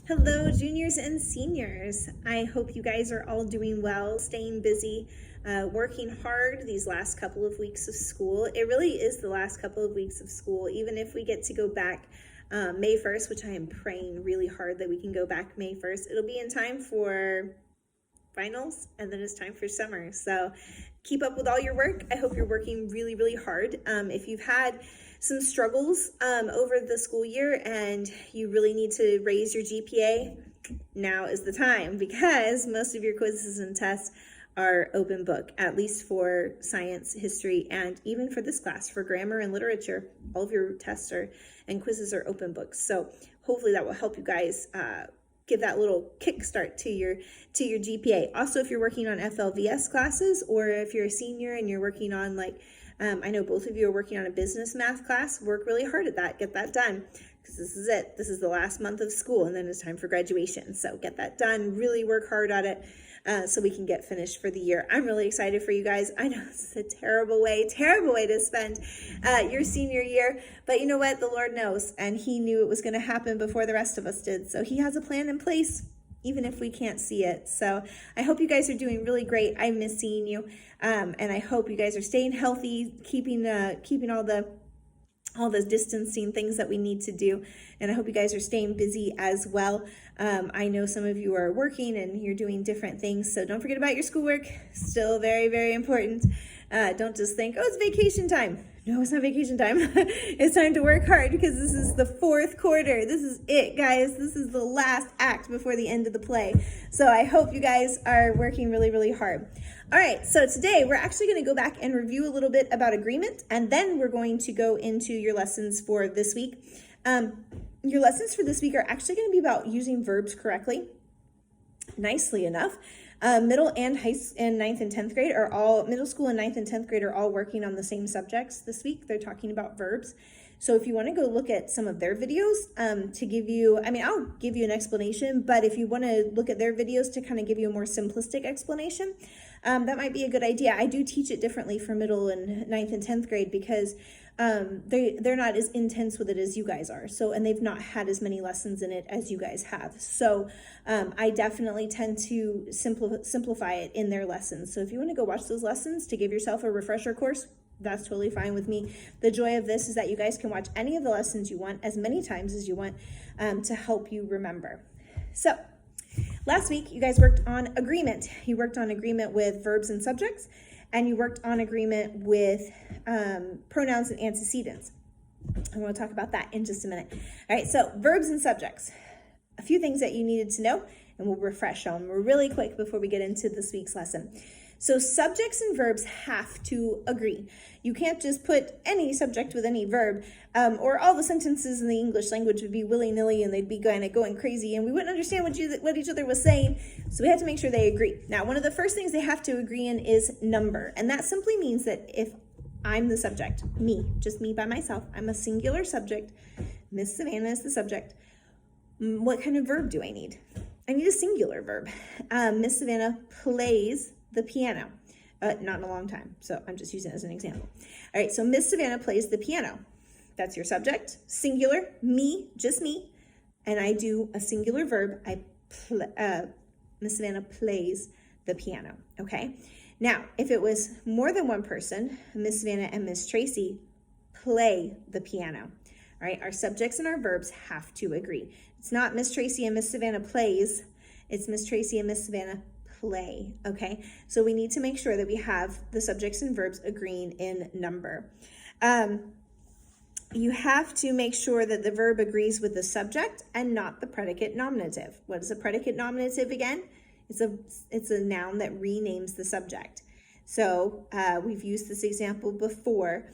Hello, juniors and seniors. I hope you guys are all doing well, staying busy, working hard these last couple of weeks of school. It really is the last couple of weeks of school, even if we get to go back May 1st, which I am praying really hard that we can go back May 1st. It'll be in time for finals, and then it's time for summer. So keep up with all your work. I hope you're working really, really hard. If you've had some struggles over the school year and you really need to raise your GPA, now is the time, because most of your quizzes and tests are open book, at least for science, history, and even for this class, for grammar and literature. All of your tests and quizzes are open books. So hopefully that will help you guys give that little kickstart to your GPA. Also, if you're working on FLVS classes, or if you're a senior and you're working on I know both of you are working on a business math class, work really hard at that, get that done, because this is it. This is the last month of school, and then it's time for graduation. So get that done, really work hard at it, so we can get finished for the year. I'm really excited for you guys. I know this is a terrible way to spend your senior year, but you know what? The Lord knows, and He knew it was going to happen before the rest of us did. So He has a plan in place, even if we can't see it. So I hope you guys are doing really great. I miss seeing you, and I hope you guys are staying healthy, keeping all the distancing things that we need to do. And I hope you guys are staying busy as well. I know some of you are working and you're doing different things, so don't forget about your schoolwork. Still very, very important. Don't just think, oh, it's vacation time. No, it's not vacation time. It's time to work hard, because this is the fourth quarter. This is it, guys. This is the last act before the end of the play. So I hope you guys are working really, really hard. All right, so today we're actually going to go back and review a little bit about agreement, and then we're going to go into your lessons for this week. Your lessons for this week are actually going to be about using verbs correctly. Nicely enough, middle and ninth and 10th grade are all, middle school and 9th and 10th grade are all working on the same subjects this week. They're talking about verbs. So if you want to go look at some of their videos to give you, I'll give you an explanation, but if you want to look at their videos to kind of give you a more simplistic explanation, that might be a good idea. I do teach it differently for middle and 9th and 10th grade, because they're not as intense with it as you guys are. So, and they've not had as many lessons in it as you guys have. So I definitely tend to simplify it in their lessons. So if you want to go watch those lessons to give yourself a refresher course, that's totally fine with me. The joy of this is that you guys can watch any of the lessons you want as many times as you want to help you remember. So last week, you guys worked on agreement. You worked on agreement with verbs and subjects, and you worked on agreement with pronouns and antecedents. I want to talk about that in just a minute. All right, so verbs and subjects. A few things that you needed to know, and we'll refresh on really quick before we get into this week's lesson. So subjects and verbs have to agree. You can't just put any subject with any verb, or all the sentences in the English language would be willy-nilly and they'd be kind of going crazy and we wouldn't understand what each other was saying. So we have to make sure they agree. Now, one of the first things they have to agree in is number. And that simply means that if I'm the subject, me, just me by myself, I'm a singular subject, Miss Savannah is the subject, what kind of verb do I need? I need a singular verb. Miss Savannah plays the piano. Not in a long time, so I'm just using it as an example. All right, so Miss Savannah plays the piano. That's your subject, singular, me, just me, and I do a singular verb. Miss Savannah plays the piano, okay? Now, if it was more than one person, Miss Savannah and Miss Tracy play the piano. All right, our subjects and our verbs have to agree. It's not Miss Tracy and Miss Savannah plays, it's Miss Tracy and Miss Savannah play, okay? So we need to make sure that we have the subjects and verbs agreeing in number. You have to make sure that the verb agrees with the subject and not the predicate nominative. What is a predicate nominative again? It's a noun that renames the subject. So we've used this example before.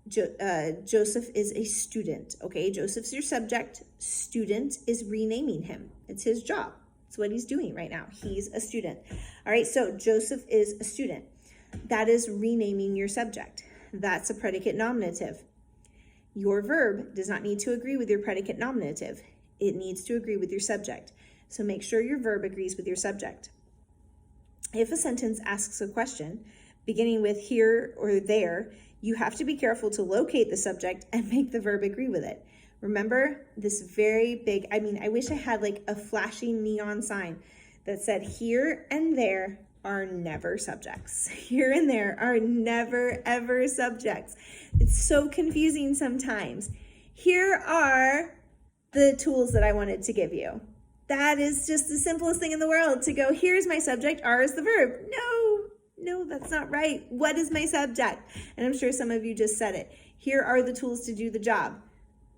Joseph is a student, okay? Joseph's your subject. Student is renaming him. It's his job. It's what he's doing right now. He's a student. All right, so Joseph is a student. That is renaming your subject. That's a predicate nominative. Your verb does not need to agree with your predicate nominative. It needs to agree with your subject. So make sure your verb agrees with your subject. If a sentence asks a question, beginning with here or there, you have to be careful to locate the subject and make the verb agree with it. Remember this very big, I wish I had like a flashing neon sign that said here and there are never subjects. Here and there are never ever subjects. It's so confusing sometimes. Here are the tools that I wanted to give you. That is just the simplest thing in the world, to go, here's my subject, are is the verb. No, that's not right. What is my subject? And I'm sure some of you just said it. Here are the tools to do the job.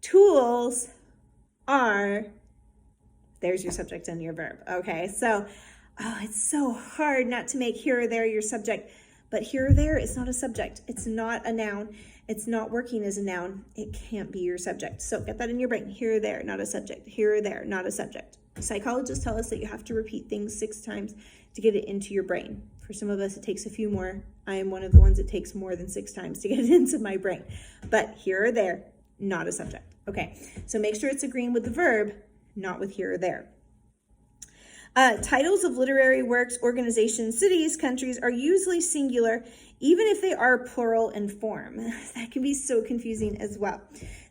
Tools are, there's your subject and your verb. Okay, so, it's so hard not to make here or there your subject, but here or there is not a subject. It's not a noun. It's not working as a noun. It can't be your subject. So get that in your brain. Here or there, not a subject. Here or there, not a subject. Psychologists tell us that you have to repeat things 6 times to get it into your brain. For some of us, it takes a few more. I am one of the ones it takes more than 6 times to get it into my brain. But here or there, not a subject. Okay, so make sure it's agreeing with the verb, not with here or there. Titles of literary works, organizations, cities, countries are usually singular, even if they are plural in form. That can be so confusing as well.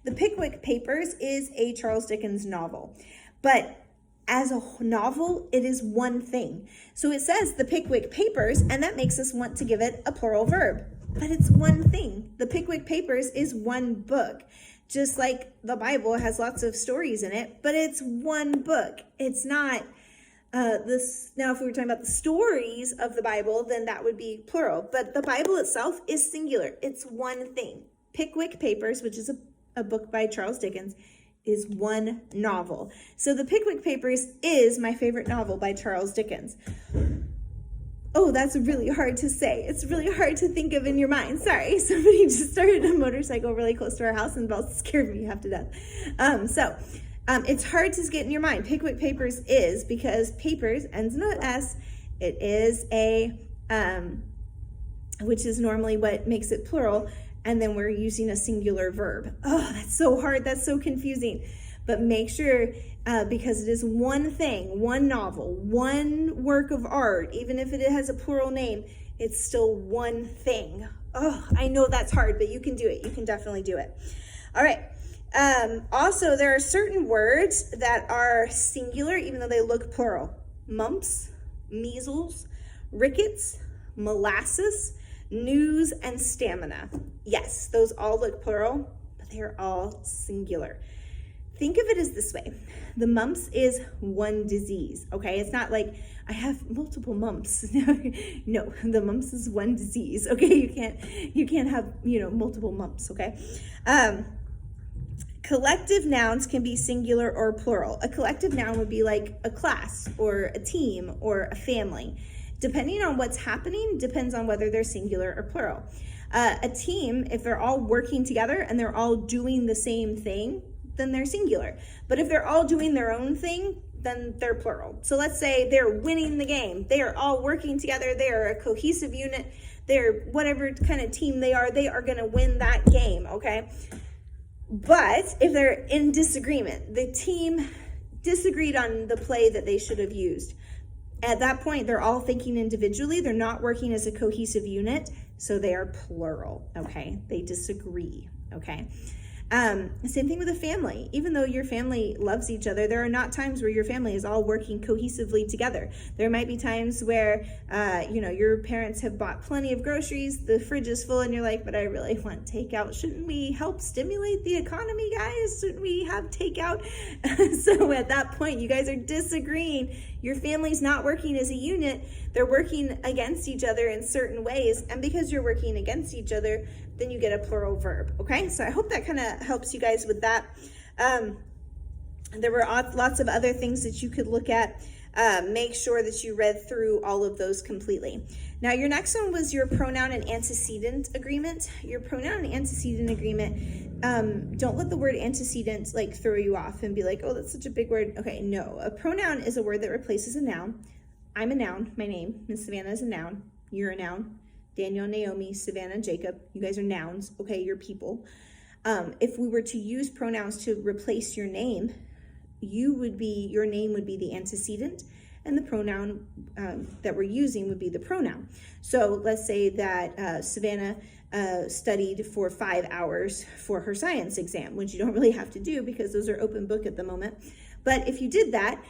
The Pickwick Papers is a Charles Dickens novel, but as a novel, it is one thing. So it says the Pickwick Papers, and that makes us want to give it a plural verb, but it's one thing. The Pickwick Papers is one book. Just like the Bible has lots of stories in it, but it's one book. It's not this. Now, if we were talking about the stories of the Bible, then that would be plural. But the Bible itself is singular. It's one thing. Pickwick Papers, which is a book by Charles Dickens, is one novel. So the Pickwick Papers is my favorite novel by Charles Dickens. Oh, that's really hard to say. It's really hard to think of in your mind. Sorry, somebody just started a motorcycle really close to our house and about scared me half to death. It's hard to get in your mind. Pickwick Papers is, because papers ends in an S. It is a, which is normally what makes it plural, and then we're using a singular verb. Oh, that's so hard. That's so confusing. But make sure, because it is one thing, one novel, one work of art, even if it has a plural name, it's still one thing. Oh, I know that's hard, but you can do it. You can definitely do it. All right. Also, there are certain words that are singular, even though they look plural. Mumps, measles, rickets, molasses, news, and stamina. Yes, those all look plural, but they are all singular. Think of it as this way. The mumps is one disease, okay? It's not like I have multiple mumps. No, the mumps is one disease, okay? You can't have, multiple mumps, okay? Collective nouns can be singular or plural. A collective noun would be like a class or a team or a family. Depending on what's happening, depends on whether they're singular or plural. A team, if they're all working together and they're all doing the same thing, then they're singular. But if they're all doing their own thing, then they're plural. So let's say they're winning the game. They are all working together. They are a cohesive unit. They're whatever kind of team they are going to win that game, okay? But if they're in disagreement, the team disagreed on the play that they should have used. At that point, they're all thinking individually. They're not working as a cohesive unit, so they are plural, okay? They disagree, okay? Same thing with a family. Even though your family loves each other, there are not times where your family is all working cohesively together. There might be times where, your parents have bought plenty of groceries, the fridge is full, and you're like, but I really want takeout. Shouldn't we help stimulate the economy, guys? Shouldn't we have takeout? So at that point, you guys are disagreeing. Your family's not working as a unit. They're working against each other in certain ways. And because you're working against each other, then you get a plural verb, okay? So I hope that kind of helps you guys with that. There were lots of other things that you could look at. Make sure that you read through all of those completely. Now, your next one was your pronoun and antecedent agreement. Your pronoun and antecedent agreement, don't let the word antecedent throw you off and be like, oh, that's such a big word. Okay, no. A pronoun is a word that replaces a noun. I'm a noun. My name, Miss Savannah, is a noun. You're a noun. Daniel, Naomi, Savannah, Jacob, you guys are nouns, okay? You're people. If we were to use pronouns to replace your name, your name would be the antecedent, and the pronoun that we're using would be the pronoun. So let's say that Savannah studied for 5 hours for her science exam, which you don't really have to do because those are open book at the moment. But if you did that,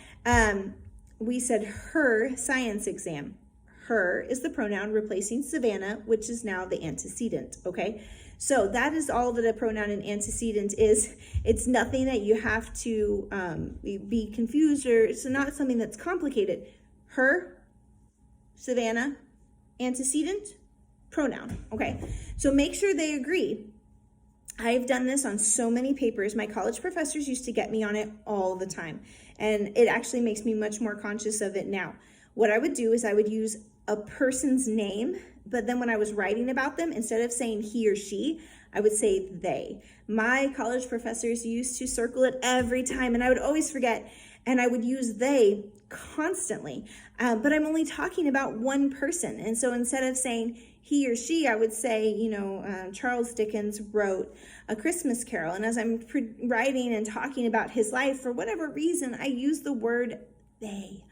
we said her science exam. Her is the pronoun replacing Savannah, which is now the antecedent, okay? So that is all that a pronoun and antecedent is. It's nothing that you have to be confused, or it's not something that's complicated. Her, Savannah, antecedent, pronoun, okay? So make sure they agree. I've done this on so many papers. My college professors used to get me on it all the time, and it actually makes me much more conscious of it now. What I would do is I would use a person's name, but then when I was writing about them, instead of saying he or she, I would say they. My college professors used to circle it every time, and I would always forget, and I would use they constantly. But I'm only talking about one person, and so instead of saying he or she, I would say, Charles Dickens wrote A Christmas Carol. And as I'm writing and talking about his life, for whatever reason, I used the word they.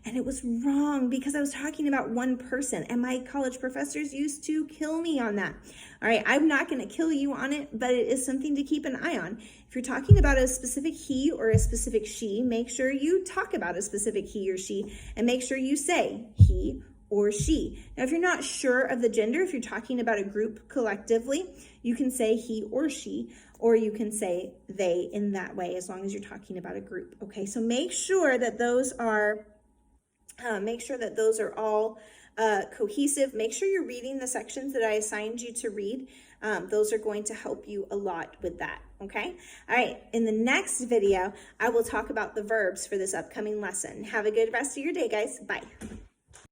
And it was wrong because I was talking about one person. And my college professors used to kill me on that. All right, I'm not going to kill you on it, but it is something to keep an eye on. If you're talking about a specific he or a specific she, make sure you talk about a specific he or she, and make sure you say he or she. Now, if you're not sure of the gender, if you're talking about a group collectively, you can say he or she, or you can say they in that way, as long as you're talking about a group. Okay, so make sure that those are all cohesive. Make sure you're reading the sections that I assigned you to read. Those are going to help you a lot with that. Okay. All right. In the next video, I will talk about the verbs for this upcoming lesson. Have a good rest of your day, guys. Bye.